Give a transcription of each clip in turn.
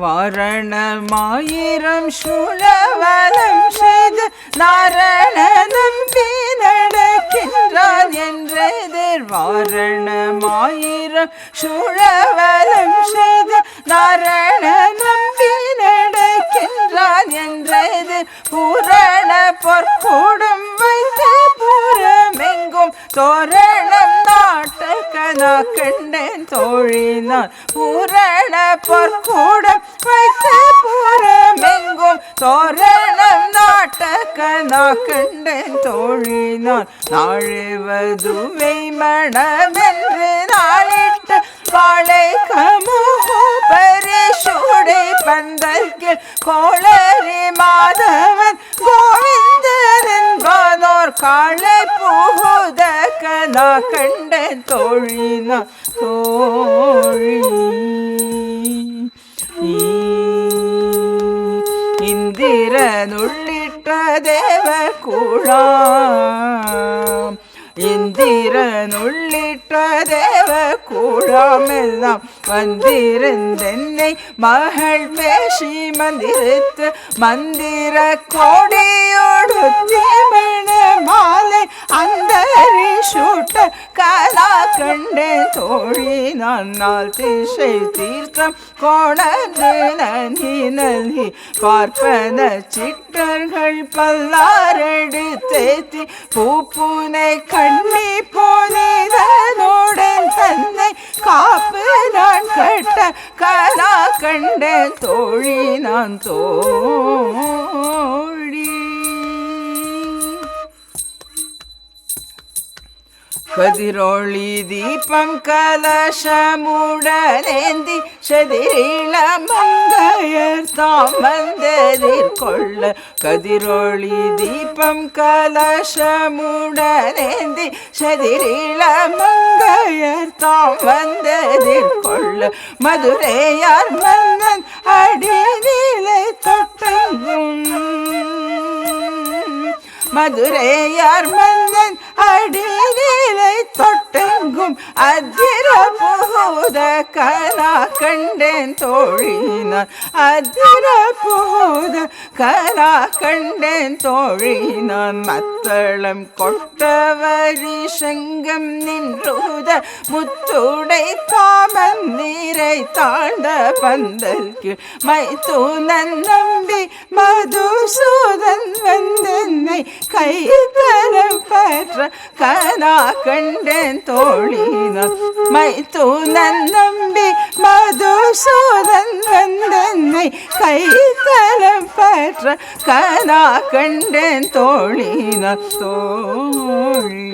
வாரணமாயிரம் சூழவலம் செய்து நாரண நம்பி நடக்கின்றான் என்றெதிர். வாரணமாயிரம் சூழவலம் செய்து நாரண நம்பி நடக்கின்றான் என்றெதிர். பூரண பொற்கூடம் வைத்து பூரமெங்கும் தோரணம் நாட்டக்கனா கண்டேன் தோழினான். பூரண பொற்கூடம் வைத்து பூரமெங்கும் தோரணம் நாட்டக்கனா கண்டேன் தோழினான். நாழுவதுவை மணமென்று நாளிட்டு வாழை கமுகு பரிசூடை பந்தல்கில் கோளரி மாதவன் கோவிந்தன் என்பதோர் காளை புகுத கனா கண்டேன் தோழினான் தோழி. இந்திரனுள்ளிட்ட தேவ கூழாம் இந்திரனுள்ளிட்ட தேவ கூழாமெல்லாம் வந்திருந்தென்னை மகள் பேசி மந்திரித்து மந்திர கோடியோடு தீமண மாலை அந்தரி சூட்ட கலா கண்டேன் தோழி. நான் திசை தீர்த்தம் கோணந்து நனி நல்கி பார்ப்பன சிட்டர்கள் பல்லாரடு தேத்தி பூப்புனை கண்ணி போனோடன் தன்னை காப்பு நான் கட்ட கலா கண்டேன் தோழி நான் தோழி. கதிரொளி தீபம் கலசமுடனேந்தி சதிரிள மங்கையர் தாம் வந்தெதிர்கொள்ள. கதிரொளி தீபம் கலசமுடனேந்தி சதிரிள மங்கையர் தாம் வந்தெதிர்கொள்ள. மதுரையார் மன்னன் அடிநிலை தொட்டங்கும் மதுரையார் மன்னன் அடிநிலை தொட்டெங்கும் அதிர புகுத கனா கண்டேன் தோழினான். அதிர புகுத கனா கண்டேன் தோழினான். மத்தளம் கொட்டவரி சங்கம் நின்றுத முத்துடை தாமன் நீரை தாண்ட பந்தல்கு மைத்துனன் நம்பி மதுசூதன் வந்தென்னை கைத்தலம் பெற்ற கனா கண்டேன் தோழினான். மைத்துனன் நம்பி மதுசூதன் வந்தென்னை கைத்தலம் பெற்ற கனா கண்டேன் தோழினான் தோழி.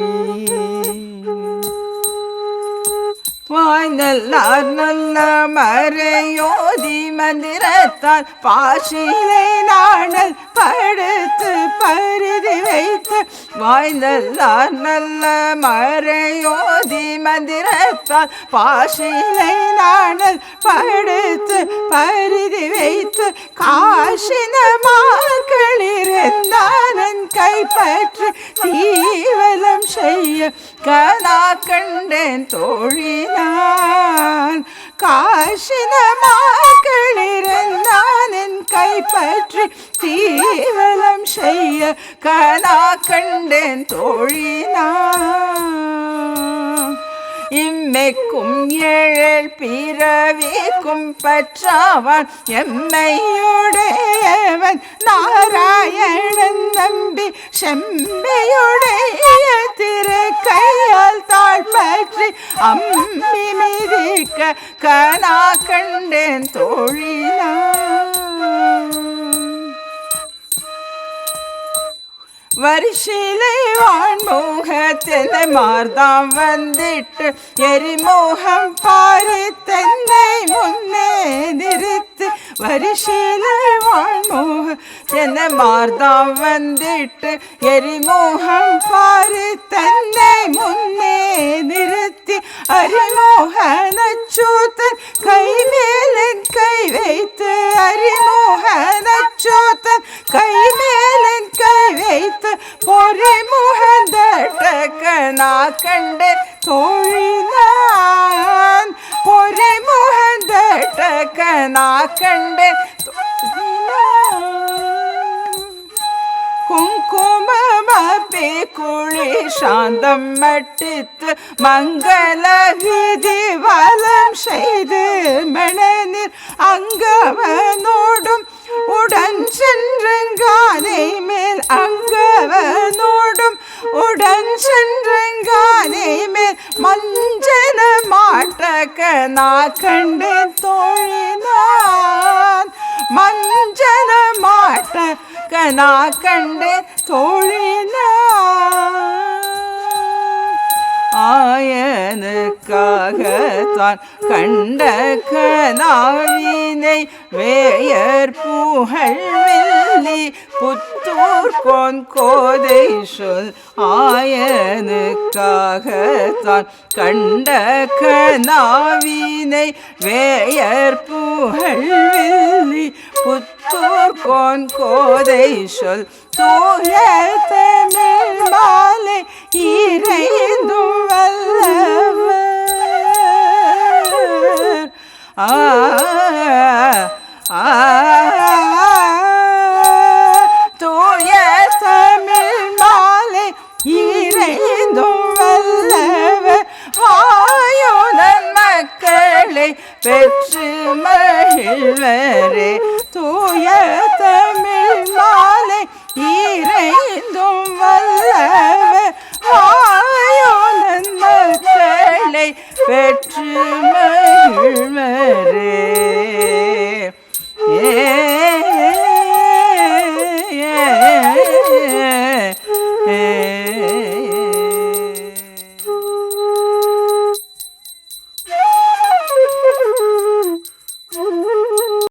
வாய்நல்லார் நல்ல மறையோதி மந்திரத்தால் பாசிலை நாணல் படுத்து பருதி வைத்து. வாய்நல்லார் நல்ல மறையோதி மந்திரத்தால் பாசிலை நாணல் படுத்து பருதி வைத்து. காசின மாக்களிருந்தானன் கைப்பற்று தீவலம் செய்ய கனா கண்டேன் தோழினான். காசின மாக்களிருந்தானன் கைப்பற்றி தீவலம் செய்ய கனா கண்டேன் தோழினான். இம்மைக்கும் ஏழல் பிறவிக்கும் பற்றாவான் எம்மையுடையவன் நாராயணன் நம்பி செம்மையுடைய திரு கையால் தாழ்பற்றி அம்மி மிதிக்க கனா கண்டேன் தோழினான். வரிசிலை வான்மூகத்தென்னை மார்தாம் வந்திட்டு எரிமோகம் பாரி தென்னை முன்னே நிறுத்து. வரிசிலை வான்மூகத்தென்னை மார்தாம் வந்திட்டு எரிமோகம் பாரி தென்னை முன்னே நிறுத்தி. அரிமோகனச்சூத்தன் கைமேலன் கை வைத்து. அரிமோகனச்சூத்தன் கைமேலன் கை வைத்து பொறிமுகந்தட்ட கனா கண்டேன் தோழினான். பொறிமுகந்தட்ட கனா கண்டேன் குங்குமமபி குழி சாந்தம் மட்டித்து மங்கள விதி வலம் செய்து மணநீர் அங்கவனோடும் உடன் சென்றங்கானை மேல் அங்கவனோடும் உடன் சென்றங்கானை மேல் மஞ்சன மாட்டக்க நான் கண்டேன் தோழினான் மஞ்சன மாட்டக்க நான் கண்டேன் தோழினான் ஆயனுக்காகத்தான் கண்ட கனாவினை வேயர் புகழ் வெள்ளி புத்தூர் கோன் கோதை சொல் ஆயனுக்காகத்தான் கண்ட கனாவினை வேயர் புகழ் வெள்ளி புத்தூர் கோன் கோதை சொல் தூய தமிழ் மாலை இறைந்தும் வல்லவர் தூய தமிழ் மாலை இறைந்தும் வல்லவர் வாயுடன் மக்களை பெற்று மகிழ்வரே தூய